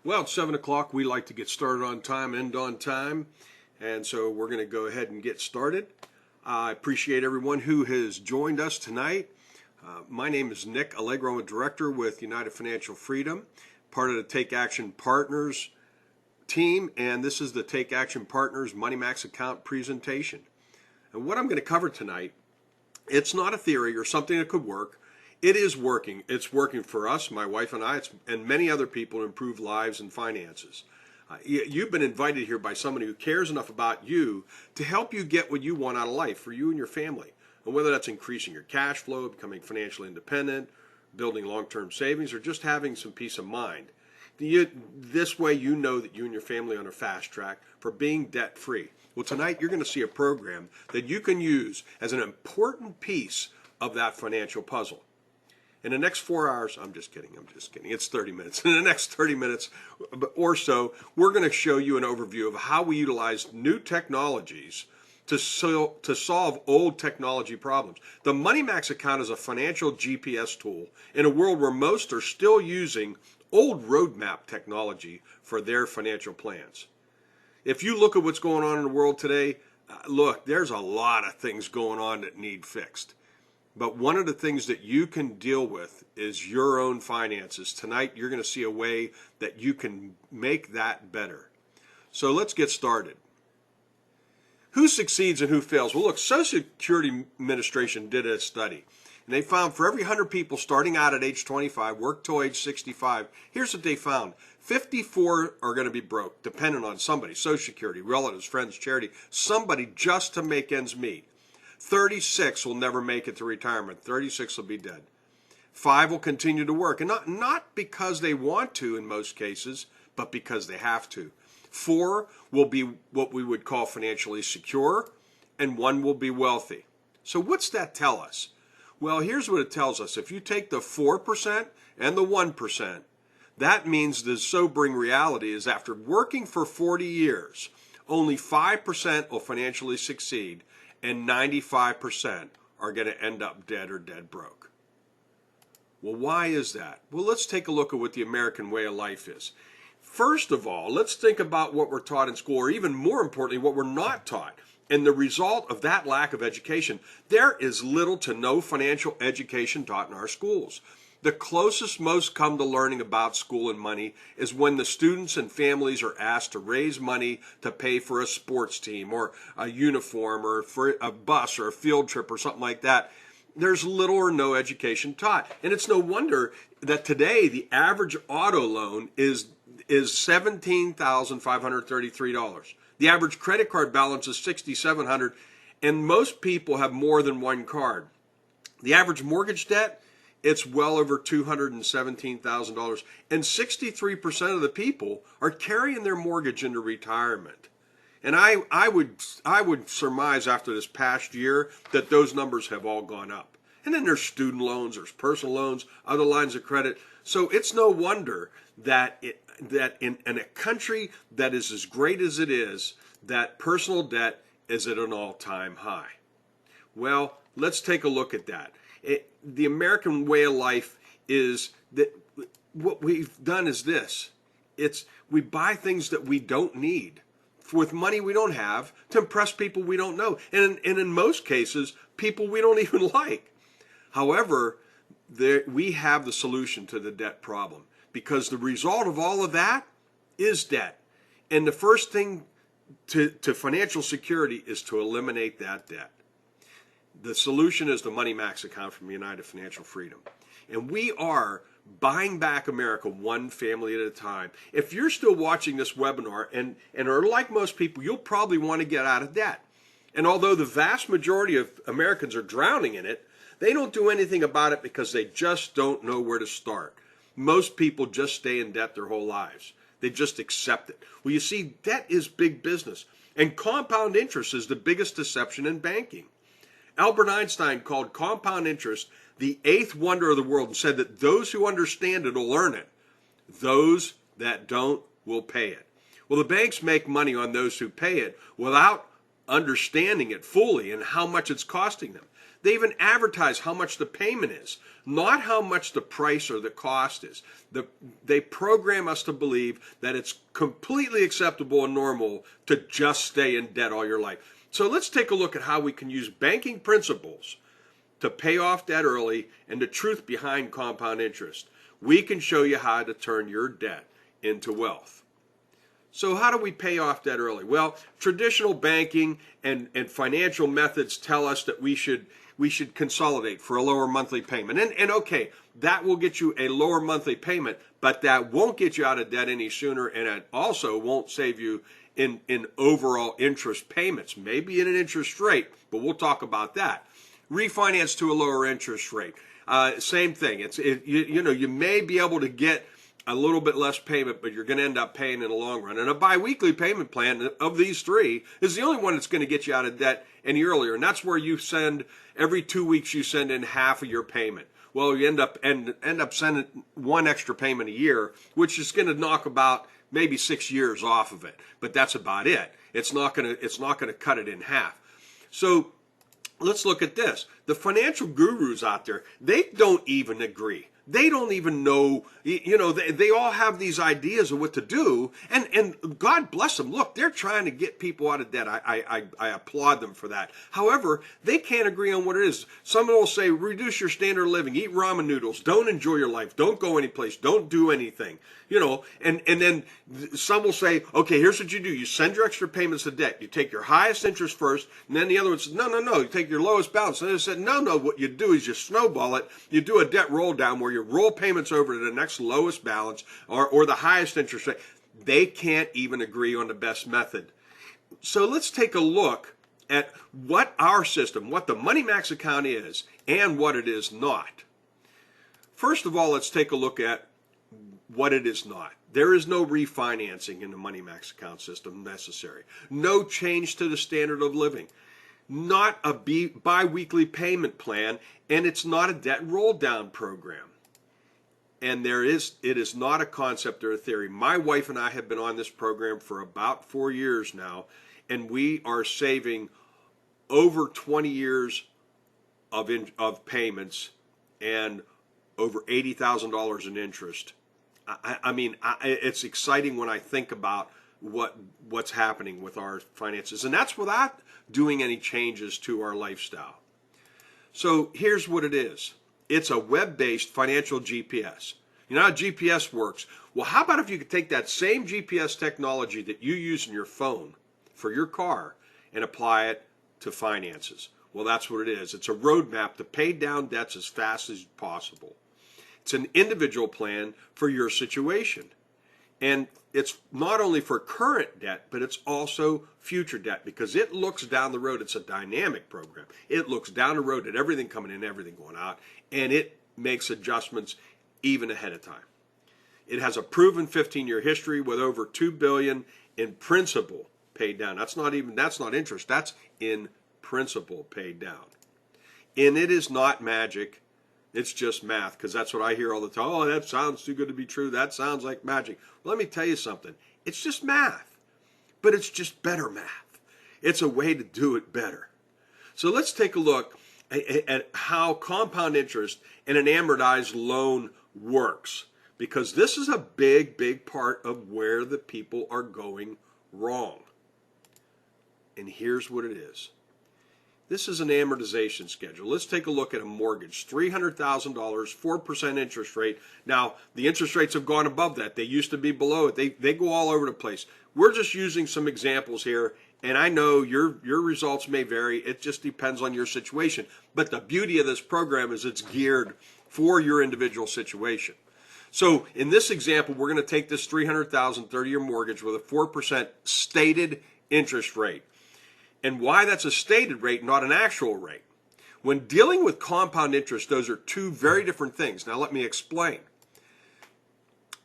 Well, it's 7 o'clock. We like to get started on time, end on time. And so we're going to go ahead and get started. I appreciate everyone who has joined us tonight. My name is Nick Allegro. I'm a director with United Financial Freedom, part of the Take Action Partners team. And this is the Take Action Partners Money Max account presentation. And what I'm going to cover tonight, it's not a theory or something that could work. It is working. It's working for us, my wife and I, and many other people to improve lives and finances. You've been invited here by somebody who cares enough about you to help you get what you want out of life for you and your family. And whether that's increasing your cash flow, becoming financially independent, building long-term savings, or just having some peace of mind. This way you know that you and your family are on a fast track for being debt-free. Well, tonight you're going to see a program that you can use as an important piece of that financial puzzle. In the next 4 hours, I'm just kidding, it's 30 minutes. In the next 30 minutes or so, we're going to show you an overview of how we utilize new technologies to solve old technology problems. The Money Max account is a financial GPS tool in a world where most are still using old roadmap technology for their financial plans. If you look at what's going on in the world today, look, there's a lot of things going on that need fixed. But one of the things that you can deal with is your own finances. Tonight, you're going to see a way that you can make that better. So let's get started. Who succeeds and who fails? Well, look, Social Security Administration did a study. And they found for every 100 people starting out at age 25, work till age 65, here's what they found. 54 are going to be broke, dependent on somebody, Social Security, relatives, friends, charity, somebody just to make ends meet. 36 will never make it to retirement. 36 will be dead. 5 will continue to work, and not because they want to in most cases, but because they have to. 4 will be what we would call financially secure, and 1 will be wealthy. So what's that tell us? Well, here's what it tells us. If you take the 4% and the 1%, that means the sobering reality is after working for 40 years, only 5% will financially succeed, and 95% are going to end up dead or dead broke. Well, why is that? Well, let's take a look at what the American way of life is. First of all, let's think about what we're taught in school, or even more importantly, what we're not taught. And the result of that lack of education, there is little to no financial education taught in our schools. The closest most come to learning about school and money is when the students and families are asked to raise money to pay for a sports team or a uniform or for a bus or a field trip or something like that. There's little or no education taught. And it's no wonder that today the average auto loan is $17,533. The average credit card balance is $6,700, and most people have more than one card. The average mortgage debt, it's well over $217,000, and 63% of the people are carrying their mortgage into retirement. And I would surmise after this past year that those numbers have all gone up. And then there's student loans, there's personal loans, other lines of credit. So it's no wonder that in a country that is as great as it is, that personal debt is at an all-time high. Well, let's take a look at that. The American way of life is that what we've done is this. We buy things that we don't need with money we don't have to impress people we don't know. And in most cases, people we don't even like. However, we have the solution to the debt problem because the result of all of that is debt. And the first thing to financial security is to eliminate that debt. The solution is the Money Max account from United Financial Freedom. And we are buying back America one family at a time. If you're still watching this webinar and are like most people, you'll probably want to get out of debt. And although the vast majority of Americans are drowning in it, they don't do anything about it because they just don't know where to start. Most people just stay in debt their whole lives. They just accept it. Well, you see, debt is big business. And compound interest is the biggest deception in banking. Albert Einstein called compound interest the eighth wonder of the world and said that those who understand it will earn it. Those that don't will pay it. Well, the banks make money on those who pay it without understanding it fully and how much it's costing them. They even advertise how much the payment is, not how much the price or the cost is. They program us to believe that it's completely acceptable and normal to just stay in debt all your life. So let's take a look at how we can use banking principles to pay off debt early and the truth behind compound interest. We can show you how to turn your debt into wealth. So how do we pay off debt early? Well, traditional banking and financial methods tell us that we should consolidate for a lower monthly payment. And okay, that will get you a lower monthly payment, but that won't get you out of debt any sooner, and it also won't save you in overall interest payments, maybe in an interest rate, but we'll talk about that. Refinance to a lower interest rate. Same thing. You may be able to get a little bit less payment, but you're going to end up paying in the long run. And a biweekly payment plan of these three is the only one that's going to get you out of debt any earlier. And that's where you send, every 2 weeks you send in half of your payment. Well, you end up sending one extra payment a year, which is going to knock about maybe 6 years off of it. But that's about it. It's not going to cut it in half. So let's look at this. The financial gurus out there, they don't even agree. They don't even know, they all have these ideas of what to do, and God bless them. Look, they're trying to get people out of debt. I applaud them for that. However, they can't agree on what it is. Someone will say, reduce your standard of living, eat ramen noodles, don't enjoy your life, don't go anyplace, don't do anything. And then some will say, okay, here's what you do. You send your extra payments to debt. You take your highest interest first, and then the other one says, no, you take your lowest balance. And they said, no, what you do is you snowball it. You do a debt roll down where you roll payments over to the next lowest balance or the highest interest rate. They can't even agree on the best method. So let's take a look at what our system, what the Money Max account is, and what it is not. First of all, let's take a look at what it is not. There is no refinancing in the Money Max account system necessary. No change to the standard of living. Not a bi-weekly payment plan, and it's not a debt roll down program. And it is not a concept or a theory. My wife and I have been on this program for about 4 years now, and we are saving over 20 years of payments and over $80,000 in interest. I mean, it's exciting when I think about what's happening with our finances, and that's without doing any changes to our lifestyle. So here's what it is. It's a web-based financial GPS. You know how GPS works? Well, how about if you could take that same GPS technology that you use in your phone for your car and apply it to finances? Well, that's what it is. It's a roadmap to pay down debts as fast as possible. It's an individual plan for your situation. And it's not only for current debt, but it's also future debt, because it looks down the road. It's a dynamic program. It looks down the road at everything coming in, everything going out, and it makes adjustments even ahead of time. It has a proven 15-year history with over $2 billion in principal paid down. That's not interest. That's in principal paid down. And it is not magic. It's just math, because that's what I hear all the time. Oh, that sounds too good to be true. That sounds like magic. Well, let me tell you something. It's just math, but it's just better math. It's a way to do it better. So let's take a look at how compound interest and an amortized loan works, because this is a big part of where the people are going wrong. And here's what it is. This is an amortization schedule. Let's take a look at a mortgage, $300,000, 4% interest rate. Now, the interest rates have gone above that. They used to be below it. They go all over the place. We're just using some examples here, and I know your results may vary. It just depends on your situation. But the beauty of this program is it's geared for your individual situation. So in this example, we're going to take this $300,000 30-year mortgage with a 4% stated interest rate. And why that's a stated rate, not an actual rate. When dealing with compound interest, those are two very different things. Now let me explain.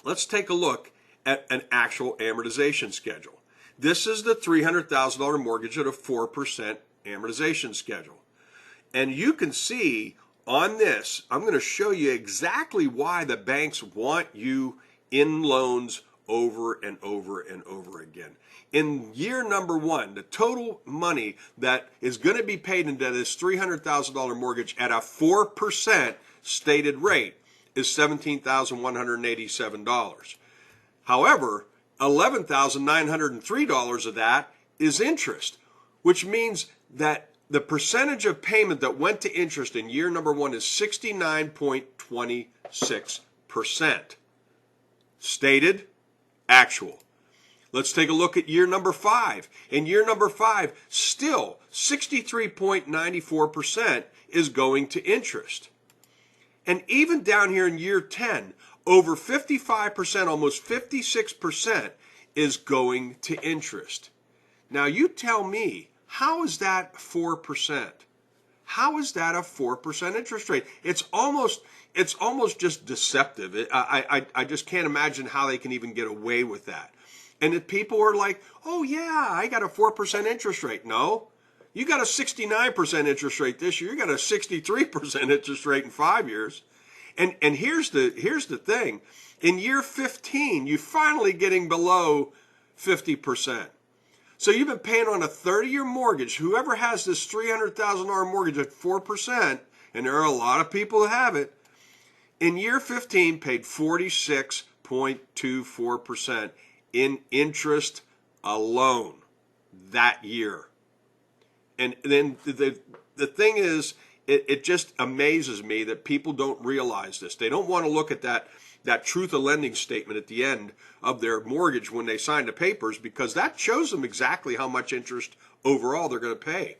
Let's take a look at an actual amortization schedule. This is the $300,000 mortgage at a 4% amortization schedule. And you can see on this, I'm going to show you exactly why the banks want you in loans over and over and over again. In year number one, the total money that is going to be paid into this $300,000 mortgage at a 4% stated rate is $17,187. However, $11,903 of that is interest, which means that the percentage of payment that went to interest in year number one is 69.26%. Stated, actual. Let's take a look at year number five. In year number five, still 63.94% is going to interest. And even down here in year 10, over 55%, almost 56% is going to interest. Now you tell me, how is that 4%? How is that a 4% interest rate? It's almost just deceptive. I just can't imagine how they can even get away with that. And if people are like, oh yeah, I got a 4% interest rate. No, you got a 69% interest rate this year. You got a 63% interest rate in 5 years. And here's the thing. In year 15, you're finally getting below 50%. So you've been paying on a 30-year mortgage. Whoever has this $300,000 mortgage at 4%, and there are a lot of people that have it, in year 15 paid 46.24% in interest alone that year. And then the thing is, it just amazes me that people don't realize this. They don't want to look at that truth of lending statement at the end of their mortgage when they sign the papers, because that shows them exactly how much interest overall they're going to pay.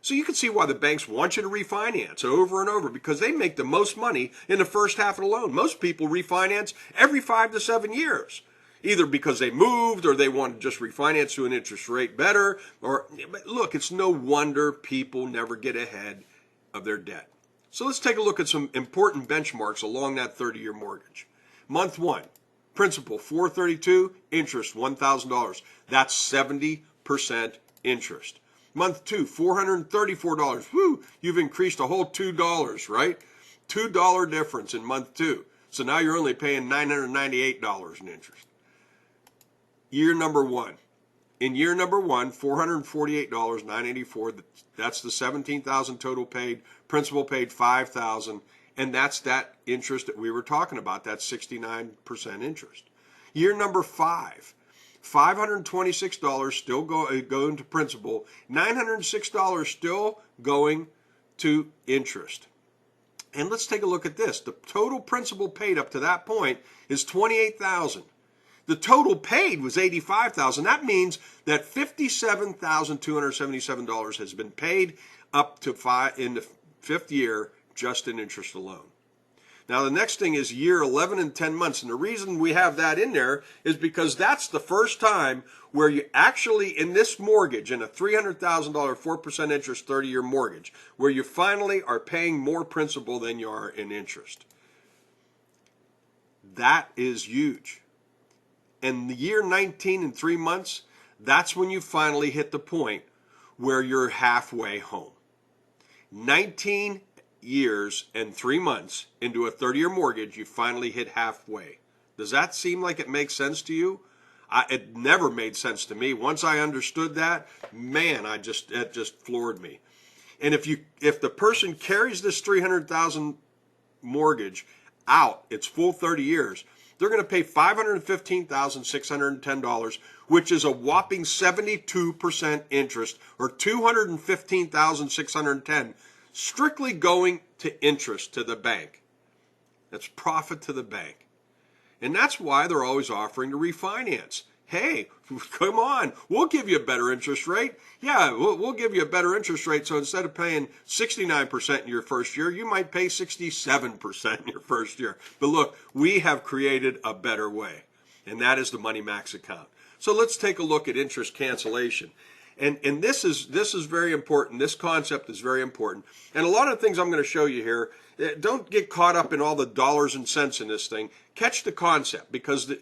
So you can see why the banks want you to refinance over and over, because they make the most money in the first half of the loan. Most people refinance every 5 to 7 years, either because they moved or they want to just refinance to an interest rate better. But look, it's no wonder people never get ahead of their debt. So let's take a look at some important benchmarks along that 30-year mortgage. Month one, principal $432, interest $1,000. That's 70% interest. Month two, $434. Woo, you've increased a whole $2, right? $2 difference in month two. So now you're only paying $998 in interest. Year number one. In year number one, $448, $984. That's the $17,000 total paid. Principal paid $5,000, and that's that interest that we were talking about. That's 69% interest. Year number five, $526 still going to principal, $906 still going to interest. And let's take a look at this. The total principal paid up to that point is $28,000. The total paid was $85,000. That means that $57,277 has been paid up to in the fifth year just in interest alone. Now the next thing is year 11 and 10 months. And the reason we have that in there is because that's the first time where you actually, in this mortgage, in a $300,000 4% interest 30-year mortgage, where you finally are paying more principal than you are in interest. That is huge. And the year 19 and 3 months, that's when you finally hit the point where you're halfway home. 19 years and 3 months into a 30-year mortgage, you finally hit halfway. Does that seem like it makes sense to you? It never made sense to me. Once I understood that, man, it just floored me. And if the person carries this $300,000 mortgage out its full 30 years, they're going to pay $515,610, which is a whopping 72% interest, or $215,610, strictly going to interest to the bank. That's profit to the bank. And that's why they're always offering to refinance. Hey, come on, we'll give you a better interest rate. Yeah, we'll give you a better interest rate. So instead of paying 69% in your first year, you might pay 67% in your first year. But look, we have created a better way, and that is the Money Max account. So let's take a look at interest cancellation. And this is very important. This concept is very important. And a lot of things I'm going to show you here, don't get caught up in all the dollars and cents in this thing. Catch the concept, because the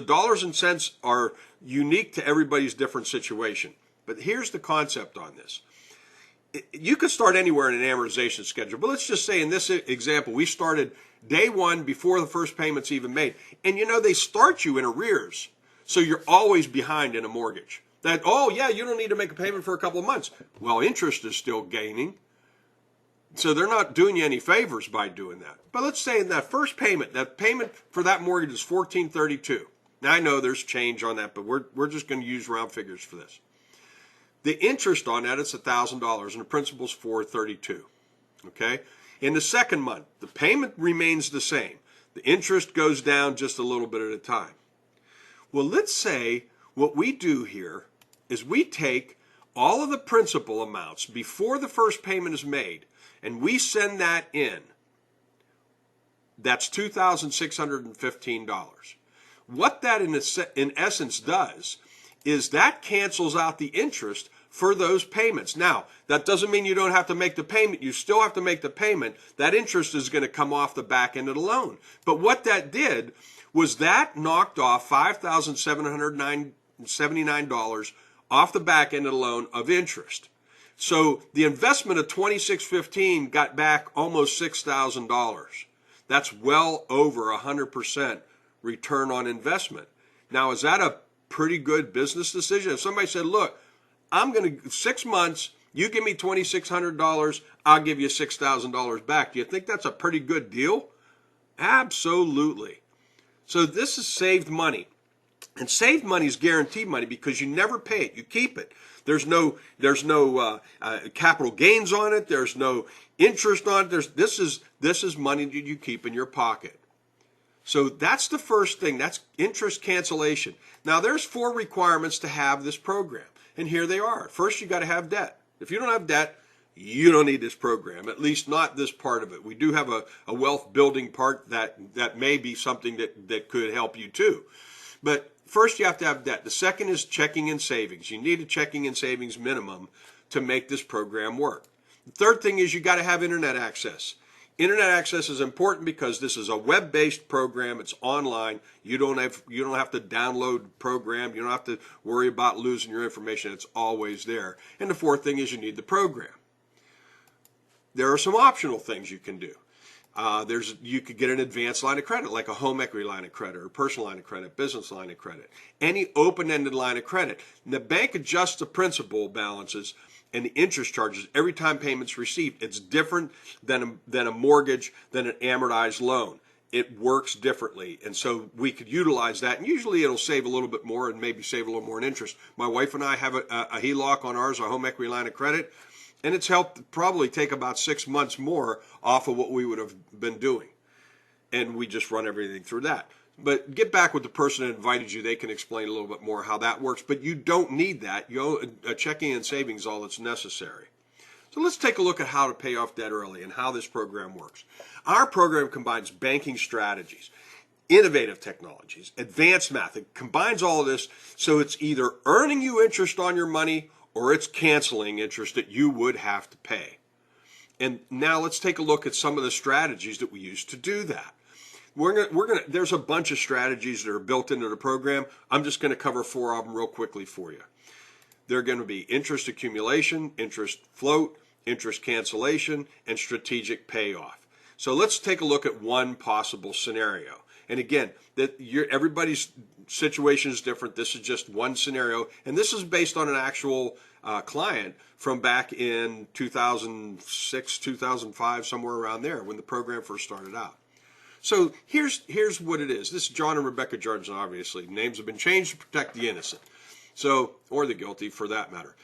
dollars and cents are unique to everybody's different situation. But here's the concept on this. you could start anywhere in an amortization schedule, but let's just say in this example, we started day one before the first payment's even made. And you know, they start you in arrears. So you're always behind in a mortgage. That, oh yeah, you don't need to make a payment for a couple of months. Well, interest is still gaining. So they're not doing you any favors by doing that. But let's say in that first payment, that payment for that mortgage is $1,432. Now I know there's change on that, but we're just going to use round figures for this. The interest on that is $1,000 and the principal's $432. Okay? In the second month, the payment remains the same. The interest goes down just a little bit at a time. Well, let's say what we do here is we take all of the principal amounts before the first payment is made and we send that in. That's $2,615. What that in essence does is that cancels out the interest for those payments. Now, that doesn't mean you don't have to make the payment. You still have to make the payment. That interest is going to come off the back end of the loan. But what that did was that knocked off $5,779 off the back end of the loan of interest. So the investment of $2,615 got back almost $6,000. That's well over 100% return on investment. Now, is that a pretty good business decision? If somebody said, look, I'm going to 6 months, you give me $2,600, I'll give you $6,000 back. Do you think that's a pretty good deal? Absolutely. So this is saved money. And saved money is guaranteed money because you never pay it. You keep it. There's no capital gains on it. There's no interest on it. This is money that you keep in your pocket. So that's the first thing. That's interest cancellation. Now there's 4 requirements to have this program. And here they are. First, you got to have debt. If you don't have debt, you don't need this program, at least not this part of it. We do have a wealth building part that may be something that could help you too. But first, you have to have debt. The second is checking and savings. You need a checking and savings minimum to make this program work. The third thing is you got to have internet access. Internet access is important because this is a web-based program. It's online. You don't have to download the program. You don't have to worry about losing your information. It's always there. And the fourth thing is you need the program. There are some optional things you can do. You could get an advanced line of credit, like a home equity line of credit, or personal line of credit, business line of credit, any open-ended line of credit. And the bank adjusts the principal balances and the interest charges every time payments received. It's different than a mortgage, than an amortized loan. It works differently, and so we could utilize that, and usually it'll save a little bit more and maybe save a little more in interest. My wife and I have a HELOC on ours, a home equity line of credit, and it's helped probably take about 6 months more off of what we would have been doing. And we just run everything through that. But get back with the person that invited you. They can explain a little bit more how that works. But you don't need that. A checking and savings is all that's necessary. So let's take a look at how to pay off debt early and how this program works. Our program combines banking strategies, innovative technologies, advanced math. It combines all of this so it's either earning you interest on your money or it's canceling interest that you would have to pay. And now let's take a look at some of the strategies that we use to do that. There's a bunch of strategies that are built into the program. I'm just going to cover 4 of them real quickly for you. They're going to be interest accumulation, interest float, interest cancellation, and strategic payoff. So let's take a look at one possible scenario. And again, everybody's situation is different. This is just one scenario, and this is based on an actual client from back in 2006, 2005, somewhere around there when the program first started out. So here's what it is. This is John and Rebecca Jardson, obviously. Names have been changed to protect the innocent, or the guilty for that matter.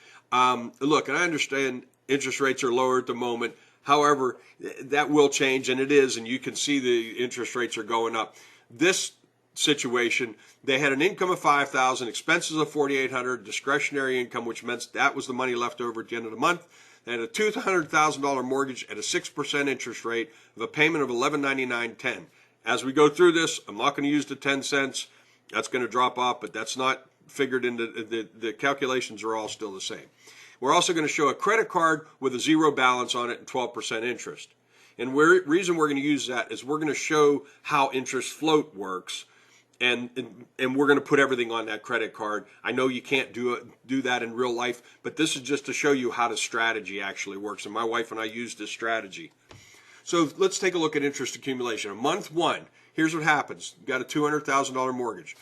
Look, and I understand interest rates are lower at the moment. However, that will change, and it is, and you can see the interest rates are going up. This situation, they had an income of $5,000, expenses of $4,800, discretionary income, which meant that was the money left over at the end of the month. They had a $200,000 mortgage at a 6% interest rate of a payment of $1,199.10. As we go through this, I'm not going to use the 10 cents. That's going to drop off, but that's not figured into the calculations are all still the same. We're also going to show a credit card with a 0 balance on it and 12% interest. And the reason we're going to use that is we're going to show how interest float works and we're going to put everything on that credit card. I know you can't do that in real life, but this is just to show you how the strategy actually works. And my wife and I use this strategy. So let's take a look at interest accumulation. In month one, here's what happens. You got a $200,000 mortgage.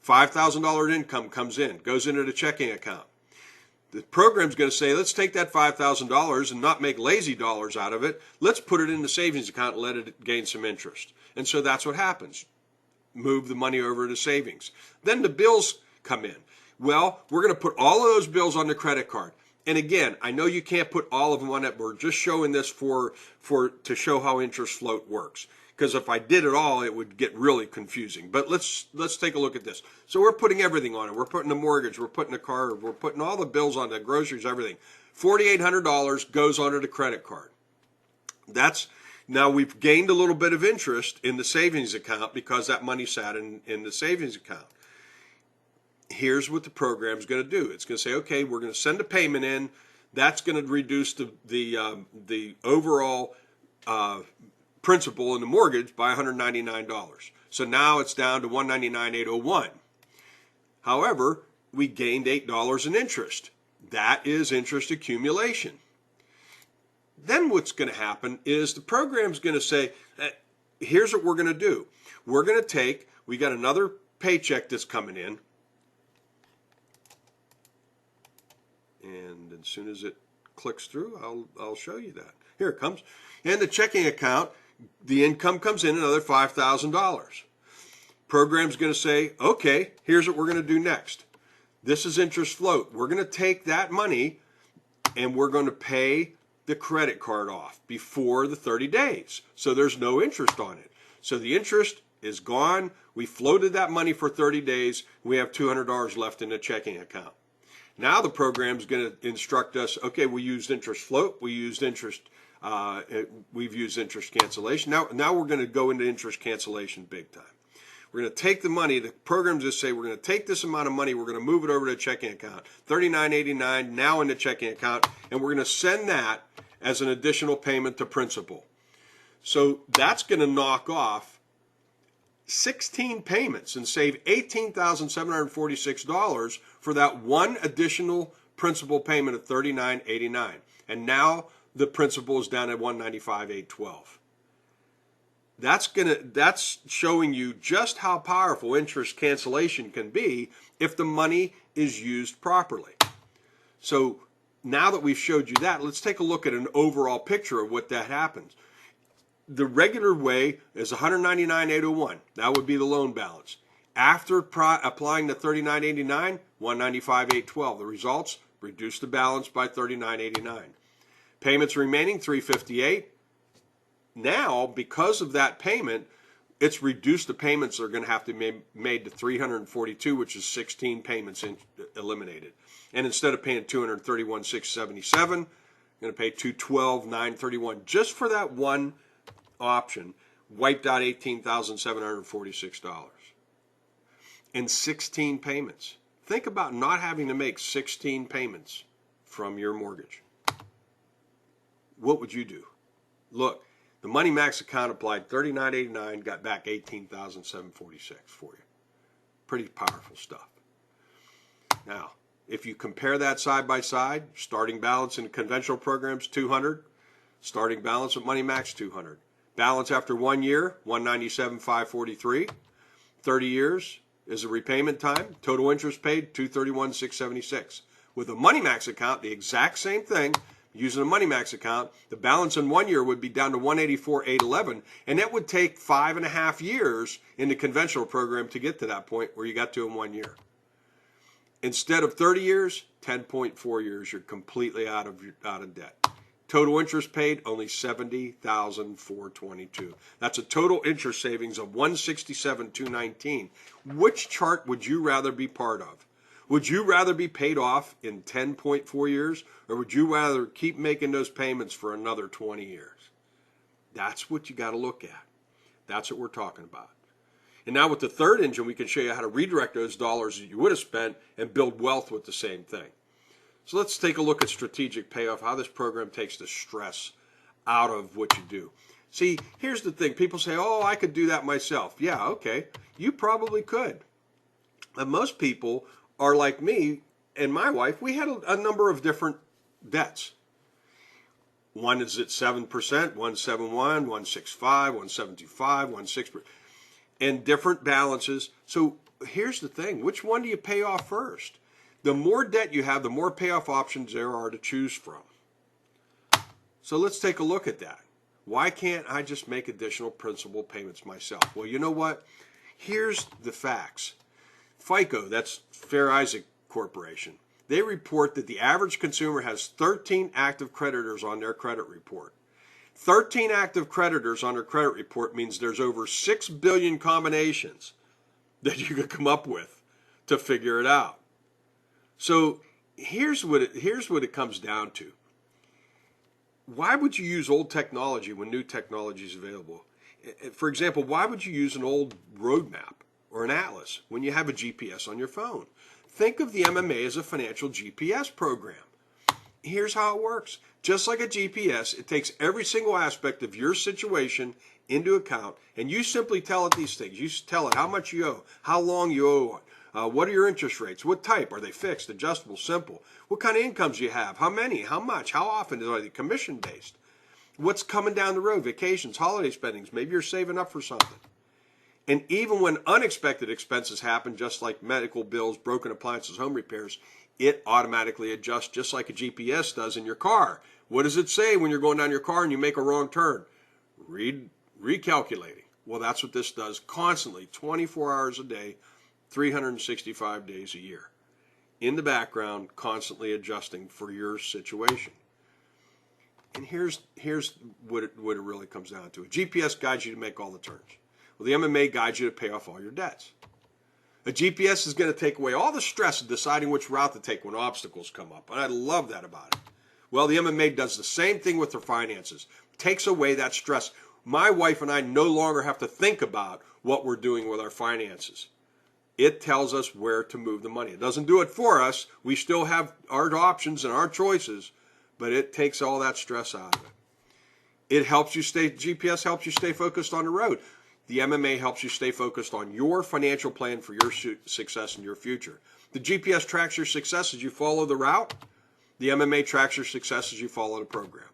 $5,000 income comes in, goes into the checking account. The program's going to say, let's take that $5,000 and not make lazy dollars out of it. Let's put it in the savings account and let it gain some interest. And so that's what happens. Move the money over to savings. Then the bills come in. Well, we're going to put all of those bills on the credit card. And again, I know you can't put all of them on it. We're just showing this to show how interest float works. Because if I did it all, it would get really confusing. But let's take a look at this. So we're putting everything on it. We're putting the mortgage, we're putting the car, we're putting all the bills on the groceries, everything. $4,800 goes onto the credit card. Now we've gained a little bit of interest in the savings account because that money sat in the savings account. Here's what the program's going to do. It's going to say, okay, we're going to send a payment in. That's going to reduce the overall principal in the mortgage by $199. So now it's down to $199,801. However, we gained $8 in interest. That is interest accumulation. Then what's going to happen is the program's going to say, here's what we're going to do. We're going to we got another paycheck that's coming in. And as soon as it clicks through, I'll show you that. Here it comes. And the checking account, the income comes in another $5,000. Program's going to say, okay, here's what we're going to do next. This is interest float. We're going to take that money and we're going to pay the credit card off before the 30 days. So there's no interest on it. So the interest is gone. We floated that money for 30 days. We have $200 left in the checking account. Now the program's going to instruct us, okay, we used interest float, we've used interest cancellation. Now we're going to go into interest cancellation big time. We're going to take the money, the programs just say we're going to take this amount of money, we're going to move it over to a checking account, $39.89 now in the checking account, and we're going to send that as an additional payment to principal. So that's going to knock off 16 payments and save $18,746 for that one additional principal payment of $39.89. And now the principal is down at $195,812. That's showing you just how powerful interest cancellation can be if the money is used properly. So now that we've showed you that, let's take a look at an overall picture of what that happens. The regular way is $199,801. That would be the loan balance. After applying the $39.89, $195,812. The results, reduce the balance by $39.89. Payments remaining, $358. Now, because of that payment, it's reduced the payments that are going to have to be made to $342, which is 16 payments eliminated. And instead of paying $231,677, I'm going to pay $212,931 just for that one option. Wiped out $18,746 in 16 payments. Think about not having to make 16 payments from your mortgage. What would you do? Look, the Money Max account applied $39.89, got back $18,746 for you. Pretty powerful stuff. Now, if you compare that side by side, starting balance in conventional programs, $200. Starting balance with Money Max, $200. Balance after 1 year, $197,543. 30 years is the repayment time. Total interest paid, $231,676. With a Money Max account, the exact same thing. Using a Money Max account, the balance in 1 year would be down to $184,811, and it would take 5.5 years in the conventional program to get to that point where you got to in 1 year. Instead of 30 years, 10.4 years, you're completely out of debt. Total interest paid, only $70,422. That's a total interest savings of $167,219. Which chart would you rather be part of? Would you rather be paid off in 10.4 years, or would you rather keep making those payments for another 20 years? That's what you got to look at. That's what we're talking about. And now with the third engine, we can show you how to redirect those dollars that you would have spent and build wealth with the same thing. So let's take a look at strategic payoff, how this program takes the stress out of what you do. See, here's the thing. People say, oh, I could do that myself. Yeah, okay. You probably could. And most people are like me and my wife. We had a number of different debts. One is at 7%, 171, 165, 1725, 16%, and different balances. So here's the thing. Which one do you pay off first? The more debt you have, the more payoff options there are to choose from. So let's take a look at that. Why can't I just make additional principal payments myself? Well, you know what? Here's the facts. FICO, that's Fair Isaac Corporation, they report that the average consumer has 13 active creditors on their credit report. 13 active creditors on their credit report means there's over 6 billion combinations that you could come up with to figure it out. So here's what it comes down to. Why would you use old technology when new technology is available? For example, why would you use an old road map or an atlas when you have a GPS on your phone? Think of the MMA as a financial GPS program. Here's how it works. Just like a GPS, it takes every single aspect of your situation into account, and you simply tell it these things. You tell it how much you owe, how long you owe, what are your interest rates, what type, are they fixed, adjustable, simple, what kind of incomes you have, how many, how much, how often, are they commission based, what's coming down the road, vacations, holiday spendings, maybe you're saving up for something. And even when unexpected expenses happen, just like medical bills, broken appliances, home repairs, it automatically adjusts just like a GPS does in your car. What does it say when you're going down your car and you make a wrong turn? Recalculating. Well, that's what this does constantly, 24 hours a day, 365 days a year. In the background, constantly adjusting for your situation. And here's what it really comes down to. A GPS guides you to make all the turns. Well, the MMA guides you to pay off all your debts. A GPS is going to take away all the stress of deciding which route to take when obstacles come up. And I love that about it. Well, the MMA does the same thing with their finances. Takes away that stress. My wife and I no longer have to think about what we're doing with our finances. It tells us where to move the money. It doesn't do it for us. We still have our options and our choices, but it takes all that stress out of it. GPS helps you stay focused on the road. The MMA helps you stay focused on your financial plan for your success in your future. The GPS tracks your success as you follow the route. The MMA tracks your success as you follow the program.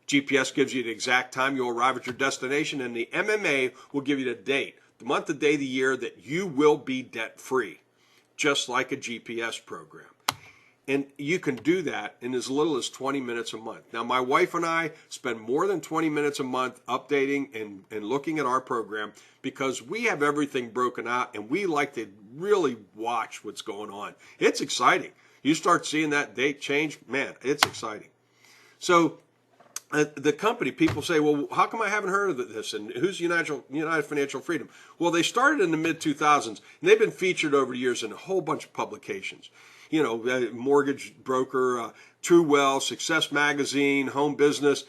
GPS gives you the exact time you'll arrive at your destination, and the MMA will give you the date, the month, the day, the year that you will be debt-free, just like a GPS program. And you can do that in as little as 20 minutes a month. Now, my wife and I spend more than 20 minutes a month updating and looking at our program because we have everything broken out and we like to really watch what's going on. It's exciting. You start seeing that date change, man, it's exciting. So the company, people say, well, how come I haven't heard of this? And who's United Financial Freedom? Well, they started in the mid-2000s, and they've been featured over the years in a whole bunch of publications. You know, Mortgage Broker, True Wealth, Success Magazine, Home Business.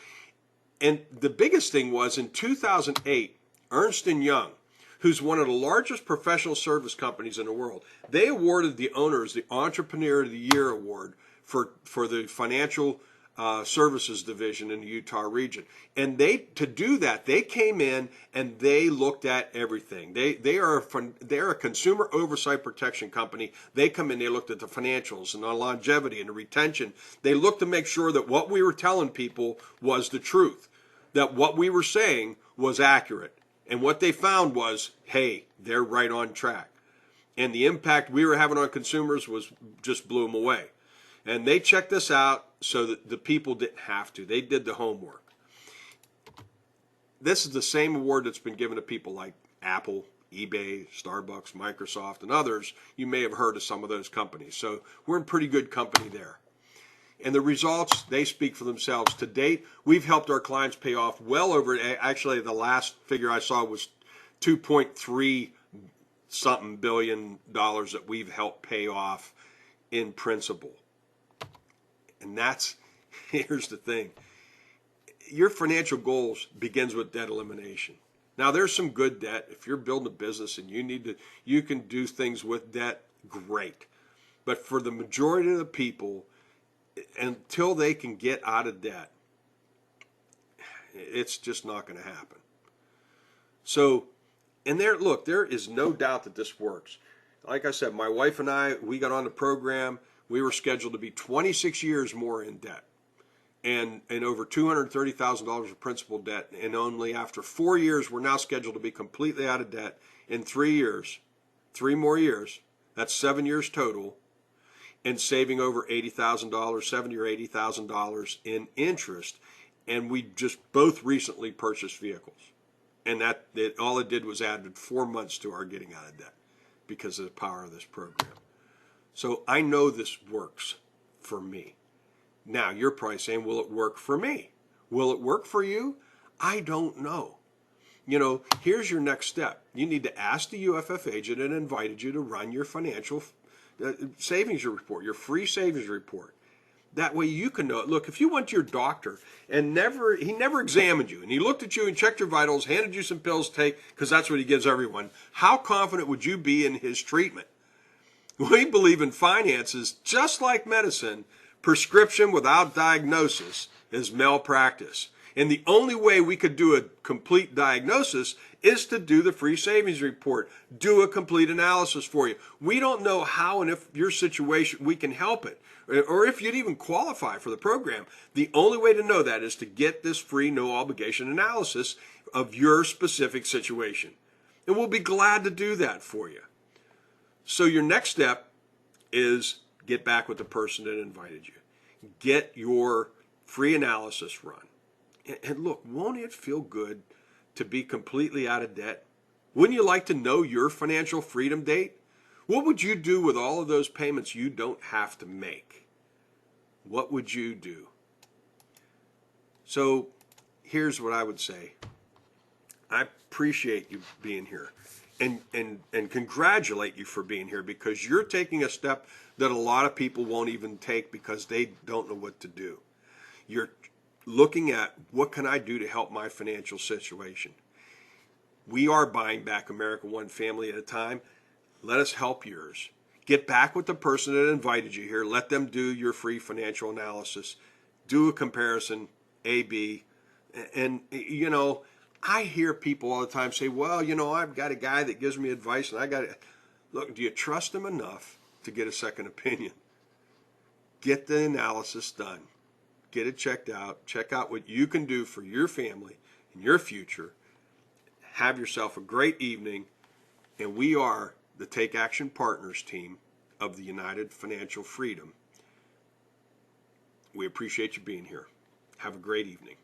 And the biggest thing was in 2008, Ernst & Young, who's one of the largest professional service companies in the world, they awarded the owners the Entrepreneur of the Year Award for the financial services division in the Utah region. And to do that, they came in and they looked at everything. They are a consumer oversight protection company. They come in, they looked at the financials and the longevity and the retention. They looked to make sure that what we were telling people was the truth, that what we were saying was accurate. And what they found was, hey, they're right on track. And the impact we were having on consumers just blew them away. And they checked this out so that the people didn't have to. They did the homework. This is the same award that's been given to people like Apple, eBay, Starbucks, Microsoft, and others. You may have heard of some of those companies. So we're in pretty good company there. And the results, they speak for themselves. To date, we've helped our clients pay off well over, actually the last figure I saw was 2.3 something billion dollars that we've helped pay off in principal. And here's the thing. Your financial goals begins with debt elimination. Now, there's some good debt. If you're building a business and you can do things with debt, great. But for the majority of the people, until they can get out of debt, It's just not going to happen. So, and there is no doubt that this works. Like I said, my wife and I, we got on the program. We were scheduled to be 26 years more in debt and over $230,000 of principal debt. And only after 4 years, we're now scheduled to be completely out of debt. In 3 years, 3 more years, that's 7 years total, and saving over $80,000, $70,000 or $80,000 in interest. And we just both recently purchased vehicles. And all it did was added 4 months to our getting out of debt because of the power of this program. So I know this works for me. Now, you're probably saying, will it work for me? Will it work for you? I don't know. You know, here's your next step. You need to ask the UFF agent that invited you to run your financial savings report, your free savings report. That way you can know. Look, if you went to your doctor and he never examined you, and he looked at you and checked your vitals, handed you some pills to take, because that's what he gives everyone, how confident would you be in his treatment? We believe in finances just like medicine. Prescription without diagnosis is malpractice. And the only way we could do a complete diagnosis is to do the free savings report, do a complete analysis for you. We don't know how and if your situation, we can help it, or if you'd even qualify for the program. The only way to know that is to get this free, no obligation analysis of your specific situation. And we'll be glad to do that for you. So your next step is get back with the person that invited you. Get your free analysis run. And look, won't it feel good to be completely out of debt? Wouldn't you like to know your financial freedom date? What would you do with all of those payments you don't have to make? What would you do? So here's what I would say. I appreciate you being here and congratulate you for being here, because you're taking a step that a lot of people won't even take because they don't know what to do. You're looking at, what can I do to help my financial situation? We are buying back America one family at a time. Let us help yours. Get back with the person that invited you here. Let them do your free financial analysis. Do a comparison, A, B. And, you know, I hear people all the time say, well, you know, I've got a guy that gives me advice, and I got to look, do you trust him enough to get a second opinion? Get the analysis done. Get it checked out. Check out what you can do for your family and your future. Have yourself a great evening. And we are the Take Action Partners team of the United Financial Freedom. We appreciate you being here. Have a great evening.